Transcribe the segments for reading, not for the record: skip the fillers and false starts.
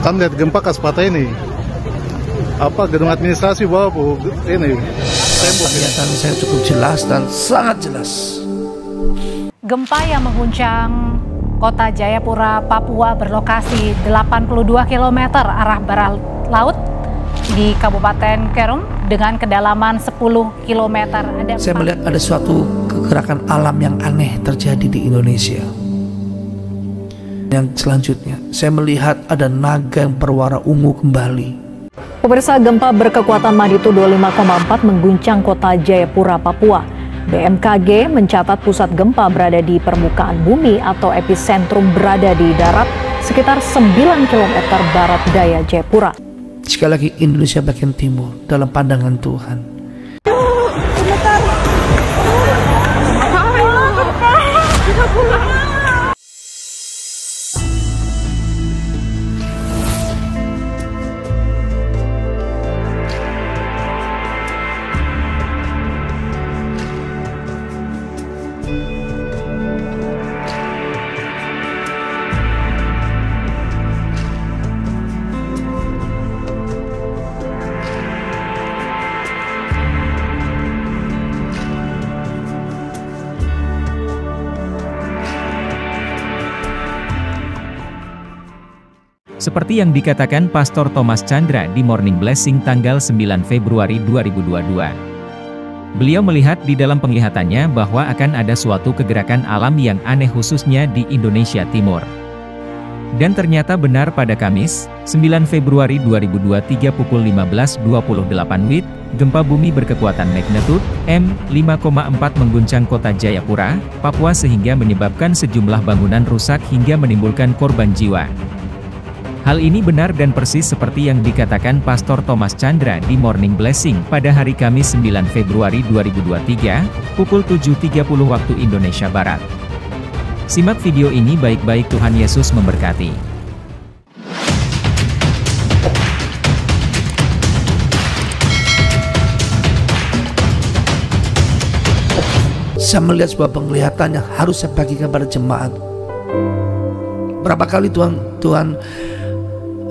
Kan lihat gempa Kaspata ini, apa gedung administrasi bawah ini tembok. Kelihatan saya cukup jelas dan sangat jelas. Gempa yang mengguncang kota Jayapura, Papua berlokasi 82 km arah barat laut di Kabupaten Kerum dengan kedalaman 10 km. Saya melihat ada suatu kegerakan alam yang aneh terjadi di Indonesia. Yang selanjutnya, saya melihat ada naga yang berwarna ungu kembali. Pemirsa, gempa berkekuatan magnitudo 5,4 mengguncang kota Jayapura, Papua. BMKG mencatat pusat gempa berada di permukaan bumi atau epicentrum berada di darat sekitar 9 km barat daya Jayapura. Sekali lagi, Indonesia bagian timur dalam pandangan Tuhan. Seperti yang dikatakan Pastor Thomas Chandra di Morning Blessing tanggal 9 Februari 2022. Beliau melihat di dalam penglihatannya bahwa akan ada suatu kegerakan alam yang aneh khususnya di Indonesia Timur. Dan ternyata benar pada Kamis, 9 Februari 2023 pukul 15.28 WIB, gempa bumi berkekuatan magnitudo M5,4 mengguncang kota Jayapura, Papua sehingga menyebabkan sejumlah bangunan rusak hingga menimbulkan korban jiwa. Hal ini benar dan persis seperti yang dikatakan Pastor Thomas Chandra di Morning Blessing pada hari Kamis 9 Februari 2023, pukul 7.30 waktu Indonesia Barat. Simak video ini baik-baik, Tuhan Yesus memberkati. Saya melihat sebuah penglihatan yang harus saya bagikan pada jemaat. Berapa kali Tuhan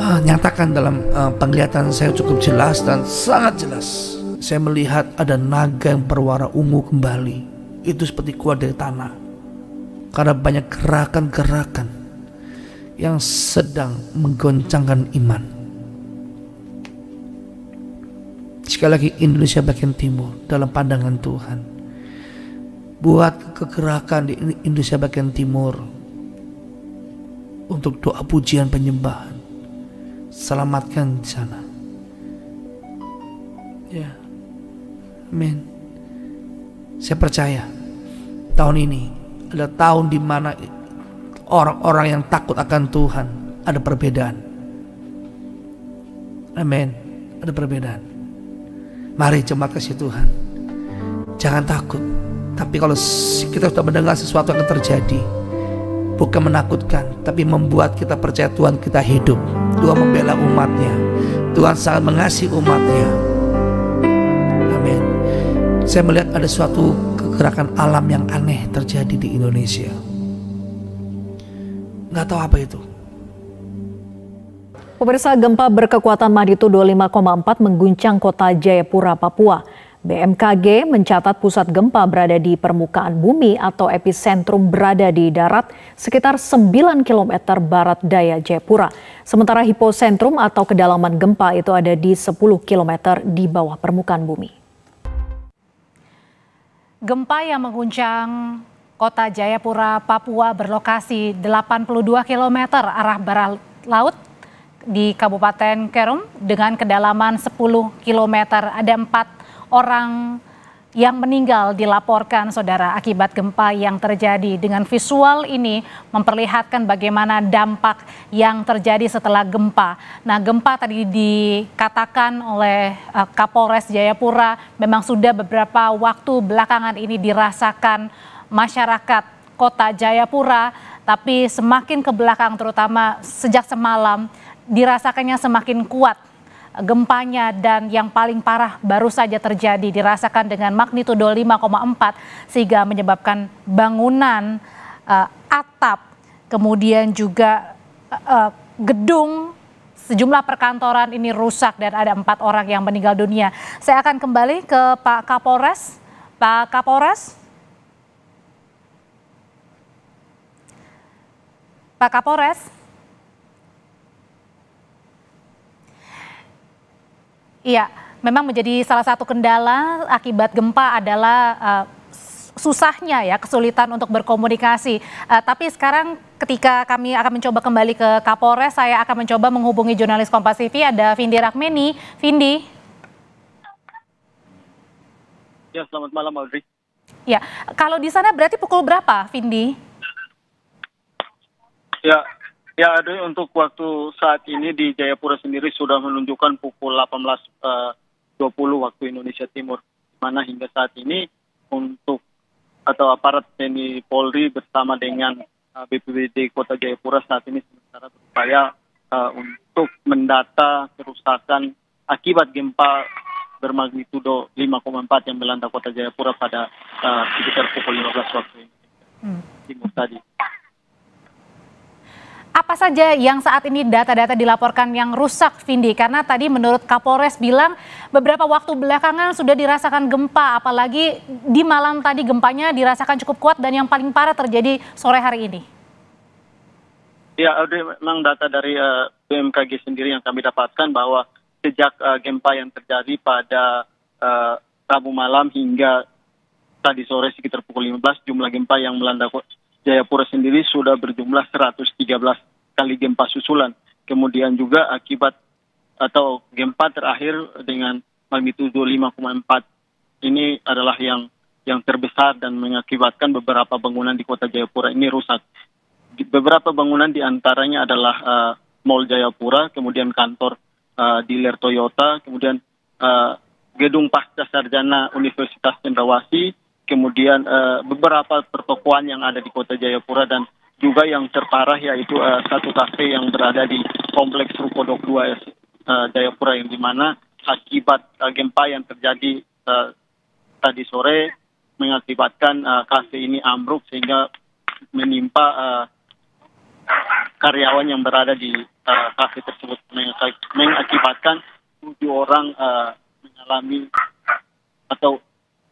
nyatakan dalam penglihatan saya cukup jelas dan sangat jelas. Saya melihat ada naga yang berwarna ungu kembali. Itu seperti keluar dari tanah. Karena banyak gerakan-gerakan yang sedang menggoncangkan iman. Sekali lagi, Indonesia bagian timur dalam pandangan Tuhan. Buat kegerakan di Indonesia bagian timur untuk doa pujian penyembahan. Selamatkan di sana. Ya. Amin. Saya percaya tahun ini adalah tahun di mana orang-orang yang takut akan Tuhan ada perbedaan. Amin. Ada perbedaan. Mari jemaat kasih Tuhan. Jangan takut. Tapi kalau kita sudah mendengar sesuatu yang terjadi, bukan menakutkan, tapi membuat kita percaya Tuhan kita hidup. Tuhan membela umatnya. Tuhan sangat mengasihi umatnya. Amin. Saya melihat ada suatu kegerakan alam yang aneh terjadi di Indonesia. Nggak tahu apa itu. Pemirsa, gempa berkekuatan magnitudo 5,4 mengguncang kota Jayapura, Papua. BMKG mencatat pusat gempa berada di permukaan bumi atau epicentrum berada di darat sekitar 9 km barat daya Jayapura. Sementara hipocentrum atau kedalaman gempa itu ada di 10 km di bawah permukaan bumi. Gempa yang mengguncang kota Jayapura, Papua berlokasi 82 km arah barat laut di Kabupaten Kerum dengan kedalaman 10 km. Ada 4 orang yang meninggal dilaporkan, saudara, akibat gempa yang terjadi. Dengan visual ini memperlihatkan bagaimana dampak yang terjadi setelah gempa. Nah, gempa tadi dikatakan oleh Kapolres Jayapura memang sudah beberapa waktu belakangan ini dirasakan masyarakat kota Jayapura, tapi semakin ke belakang, terutama sejak semalam, dirasakannya semakin kuat gempanya, dan yang paling parah baru saja terjadi, dirasakan dengan magnitudo 5,4 sehingga menyebabkan bangunan, atap, kemudian juga gedung sejumlah perkantoran ini rusak dan ada 4 orang yang meninggal dunia. Saya akan kembali ke Pak Kapolres. Pak Kapolres. Pak Kapolres. Iya, memang menjadi salah satu kendala akibat gempa adalah susahnya ya, kesulitan untuk berkomunikasi. Tapi sekarang ketika kami akan mencoba kembali ke Kapolres, saya akan mencoba menghubungi jurnalis Kompas TV, ada Vindi Rakmeni. Vindi. Ya, selamat malam Audrey. Ya, kalau di sana berarti pukul berapa, Vindi? Ya, Audrey, untuk waktu saat ini di Jayapura sendiri sudah menunjukkan pukul 18.20 waktu Indonesia Timur, mana hingga saat ini untuk atau aparat TNI Polri bersama dengan BPBD Kota Jayapura saat ini sementara berupaya untuk mendata kerusakan akibat gempa bermagnitudo 5,4 yang melanda Kota Jayapura pada sekitar pukul 15 waktu Indonesia Timur tadi. Apa saja yang saat ini data-data dilaporkan yang rusak, Vindi? Karena tadi menurut Kapolres bilang beberapa waktu belakangan sudah dirasakan gempa, apalagi di malam tadi gempanya dirasakan cukup kuat dan yang paling parah terjadi sore hari ini. Ya, Audrey, memang data dari BMKG sendiri yang kami dapatkan bahwa sejak gempa yang terjadi pada Rabu malam hingga tadi sore sekitar pukul 15, jumlah gempa yang melanda Jayapura sendiri sudah berjumlah 113 kali gempa susulan. Kemudian juga akibat atau gempa terakhir dengan magnitudo 5,4 ini adalah yang terbesar dan mengakibatkan beberapa bangunan di Kota Jayapura ini rusak. Beberapa bangunan diantaranya adalah Mall Jayapura, kemudian kantor dealer Toyota, kemudian gedung pasca sarjana Universitas Cendrawasih, kemudian beberapa pertokoan yang ada di Kota Jayapura, dan juga yang terparah yaitu satu kafe yang berada di Kompleks Ruko Dok 2 Jayapura, yang dimana akibat gempa yang terjadi tadi sore mengakibatkan kafe ini ambruk sehingga menimpa karyawan yang berada di kafe tersebut, mengakibatkan 7 orang mengalami atau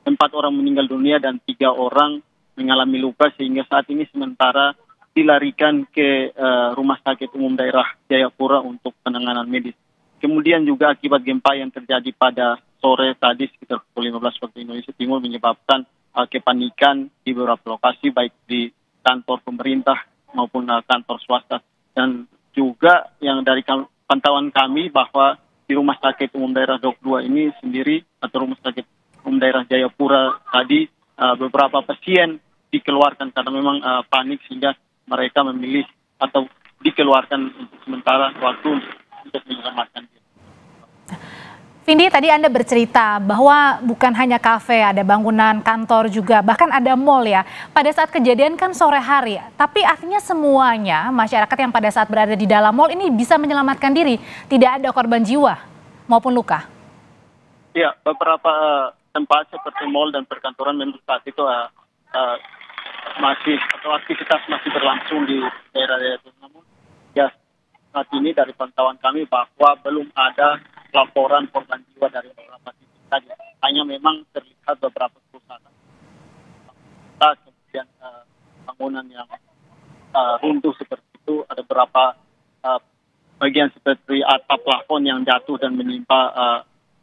4 orang meninggal dunia dan 3 orang mengalami luka, sehingga saat ini sementara dilarikan ke Rumah Sakit Umum Daerah Jayapura untuk penanganan medis. Kemudian juga akibat gempa yang terjadi pada sore tadi sekitar pukul 15 waktu Indonesia Timur menyebabkan kepanikan di beberapa lokasi, baik di kantor pemerintah maupun kantor swasta. Dan juga yang dari pantauan kami bahwa di Rumah Sakit Umum Daerah Dok 2 ini sendiri atau Rumah Sakit Umum Daerah Jayapura tadi beberapa pasien dikeluarkan karena memang panik, sehingga mereka memilih atau dikeluarkan untuk sementara waktu untuk menyelamatkan diri. Vindi, tadi Anda bercerita bahwa bukan hanya kafe, ada bangunan kantor juga, bahkan ada mall ya. Pada saat kejadian kan sore hari, tapi artinya semuanya masyarakat yang pada saat berada di dalam mall ini bisa menyelamatkan diri, tidak ada korban jiwa maupun luka. Ya, beberapa tempat seperti mall dan perkantoran memang saat itu masih atau aktivitas masih berlangsung di daerah-daerah itu. Namun ya saat ini dari pantauan kami bahwa belum ada laporan korban jiwa dari beberapa titik tadi. Hanya memang terlihat beberapa kerusakan, kemudian bangunan yang runtuh seperti itu, ada beberapa bagian seperti atap plafon yang jatuh dan menimpa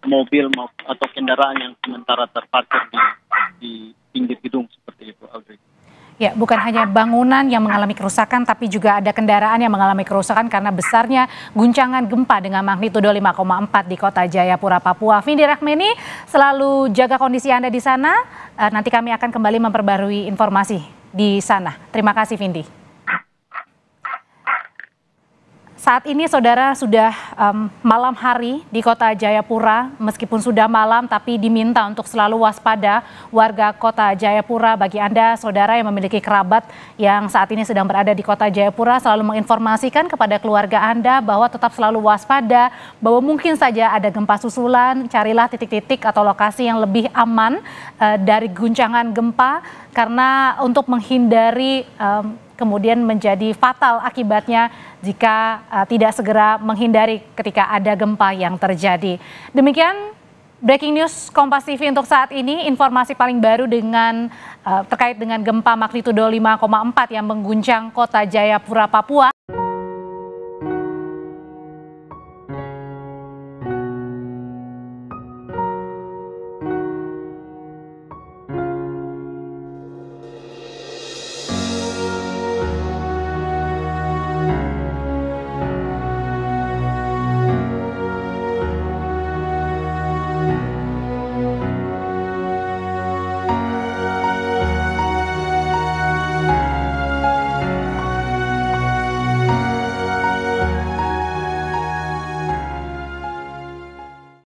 mobil atau kendaraan yang sementara terparkir di pinggir gedung seperti itu, Audrey. Ya, bukan hanya bangunan yang mengalami kerusakan, tapi juga ada kendaraan yang mengalami kerusakan karena besarnya guncangan gempa dengan magnitudo 5,4 di Kota Jayapura, Papua. Vindi Rakmeni, selalu jaga kondisi Anda di sana. Nanti kami akan kembali memperbarui informasi di sana. Terima kasih, Vindi. Saat ini saudara sudah malam hari di Kota Jayapura, meskipun sudah malam tapi diminta untuk selalu waspada warga Kota Jayapura. Bagi Anda saudara yang memiliki kerabat yang saat ini sedang berada di Kota Jayapura, selalu menginformasikan kepada keluarga Anda bahwa tetap selalu waspada, bahwa mungkin saja ada gempa susulan. Carilah titik-titik atau lokasi yang lebih aman dari guncangan gempa, karena untuk menghindari kemudian menjadi fatal akibatnya jika tidak segera menghindari ketika ada gempa yang terjadi. Demikian breaking news Kompas TV untuk saat ini. Informasi paling baru terkait dengan gempa magnitudo 5,4 yang mengguncang kota Jayapura, Papua.